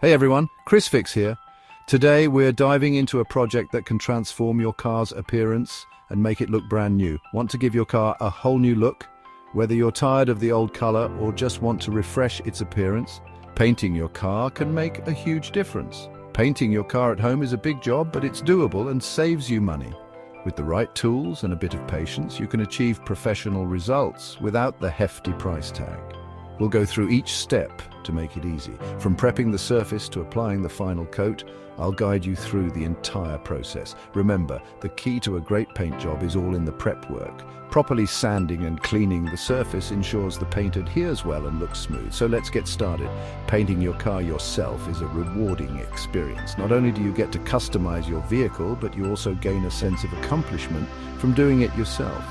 Hey everyone, Chris Fix here. Today we're diving into a project that can transform your car's appearance and make it look brand new. Want to give your car a whole new look? Whether you're tired of the old color or just want to refresh its appearance, painting your car can make a huge difference. Painting your car at home is a big job, but it's doable and saves you money. With the right tools and a bit of patience, you can achieve professional results without the hefty price tag. We'll go through each step to make it easy. From prepping the surface to applying the final coat, I'll guide you through the entire process. Remember, the key to a great paint job is all in the prep work. Properly sanding and cleaning the surface ensures the paint adheres well and looks smooth. So let's get started. Painting your car yourself is a rewarding experience. Not only do you get to customize your vehicle, but you also gain a sense of accomplishment from doing it yourself.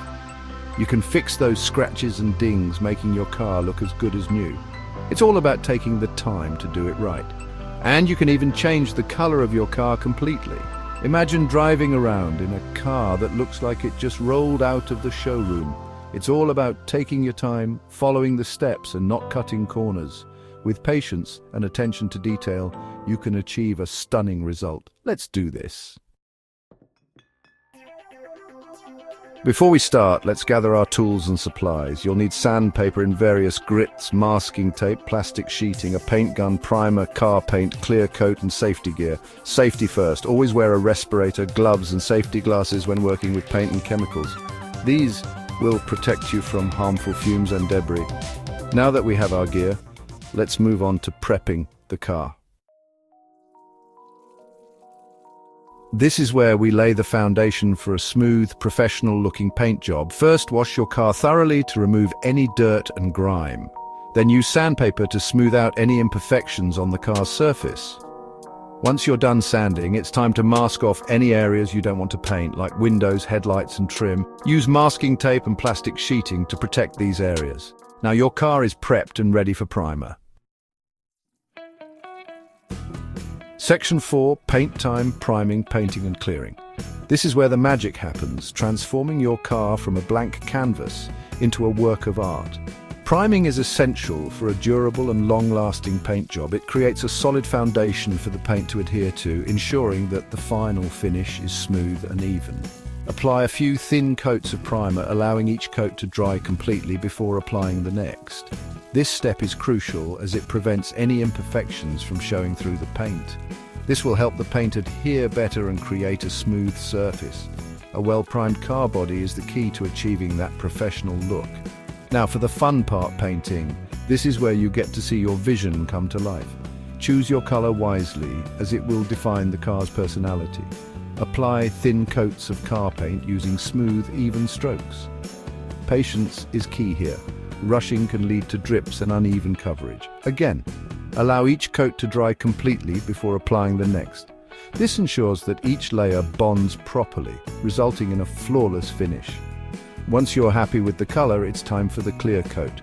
You can fix those scratches and dings, making your car look as good as new. It's all about taking the time to do it right. And you can even change the color of your car completely. Imagine driving around in a car that looks like it just rolled out of the showroom. It's all about taking your time, following the steps and not cutting corners. With patience and attention to detail, you can achieve a stunning result. Let's do this. Before we start, let's gather our tools and supplies. You'll need sandpaper in various grits, masking tape, plastic sheeting, a paint gun, primer, car paint, clear coat and safety gear. Safety first. Always wear a respirator, gloves and safety glasses when working with paint and chemicals. These will protect you from harmful fumes and debris. Now that we have our gear, let's move on to prepping the car. This is where we lay the foundation for a smooth, professional-looking paint job. First, wash your car thoroughly to remove any dirt and grime. Then use sandpaper to smooth out any imperfections on the car's surface. Once you're done sanding, it's time to mask off any areas you don't want to paint, like windows, headlights and trim. Use masking tape and plastic sheeting to protect these areas. Now your car is prepped and ready for primer. Section 4, Paint Time, Priming, Painting and Clearing. This is where the magic happens, transforming your car from a blank canvas into a work of art. Priming is essential for a durable and long-lasting paint job. It creates a solid foundation for the paint to adhere to, ensuring that the final finish is smooth and even. Apply a few thin coats of primer, allowing each coat to dry completely before applying the next. This step is crucial as it prevents any imperfections from showing through the paint. This will help the paint adhere better and create a smooth surface. A well-primed car body is the key to achieving that professional look. Now for the fun part, painting. This is where you get to see your vision come to life. Choose your color wisely, as it will define the car's personality. Apply thin coats of car paint using smooth, even strokes. Patience is key here. Rushing can lead to drips and uneven coverage. Again, allow each coat to dry completely before applying the next. This ensures that each layer bonds properly, resulting in a flawless finish. Once you're happy with the color, it's time for the clear coat.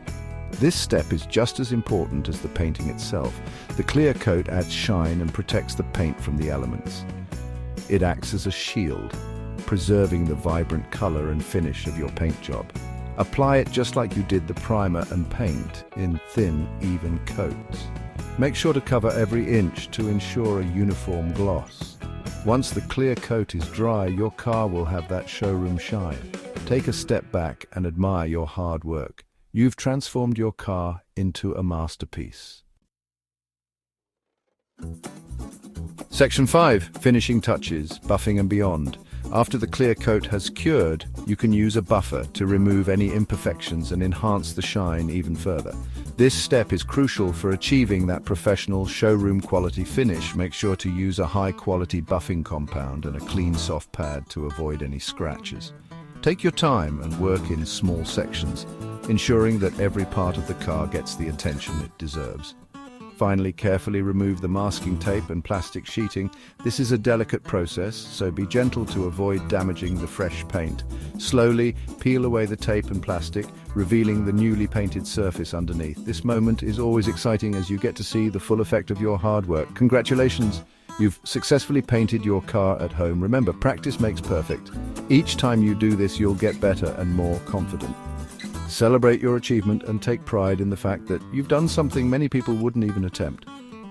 This step is just as important as the painting itself. The clear coat adds shine and protects the paint from the elements. It acts as a shield, preserving the vibrant color and finish of your paint job. Apply it just like you did the primer and paint, in thin, even coats. Make sure to cover every inch to ensure a uniform gloss. Once the clear coat is dry, your car will have that showroom shine. Take a step back and admire your hard work. You've transformed your car into a masterpiece. Section 5, Finishing Touches, Buffing and Beyond. After the clear coat has cured, you can use a buffer to remove any imperfections and enhance the shine even further. This step is crucial for achieving that professional showroom quality finish. Make sure to use a high quality buffing compound and a clean soft pad to avoid any scratches. Take your time and work in small sections, ensuring that every part of the car gets the attention it deserves. Finally, carefully remove the masking tape and plastic sheeting. This is a delicate process, so be gentle to avoid damaging the fresh paint. Slowly peel away the tape and plastic, revealing the newly painted surface underneath. This moment is always exciting as you get to see the full effect of your hard work. Congratulations! You've successfully painted your car at home. Remember, practice makes perfect. Each time you do this, you'll get better and more confident. Celebrate your achievement and take pride in the fact that you've done something many people wouldn't even attempt.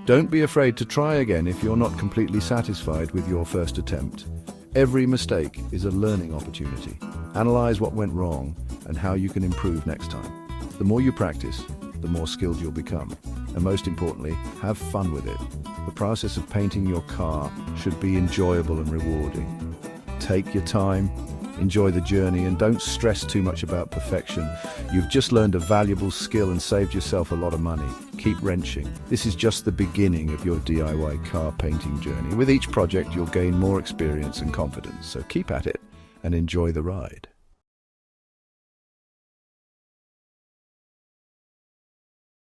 Don't be afraid to try again if you're not completely satisfied with your first attempt. Every mistake is a learning opportunity. Analyze what went wrong and how you can improve next time. The more you practice, the more skilled you'll become. And most importantly, have fun with it. The process of painting your car should be enjoyable and rewarding. Take your time, enjoy the journey, and don't stress too much about perfection. You've just learned a valuable skill and saved yourself a lot of money. Keep wrenching. This is just the beginning of your DIY car painting journey. With each project, you'll gain more experience and confidence. So keep at it and enjoy the ride.